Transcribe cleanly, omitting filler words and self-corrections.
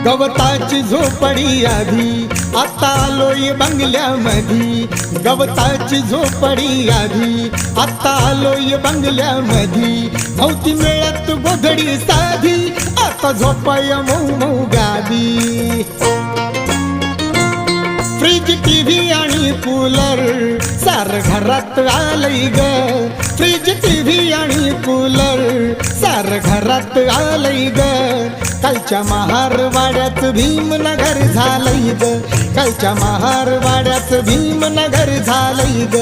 गवताची झोपडी आधी, आता आलोय बंगल्यामधी. गवताची झोपडी आधी, आता आलोय बंगल्यामधी. नव्हती मिळत गोधडी साधी, आता झोपाय मऊ मऊ गादी. फ्रीज, टीव्ही आणि कूलर सार घरात आलंय ग. फ्रीज, टीव्ही आणि कूलर सार घरात आलंय ग. कालच्या महारवाड्यात भीमनगर झालंय ग. कालच्या महारवाड्यात भीमनगर झालंय ग.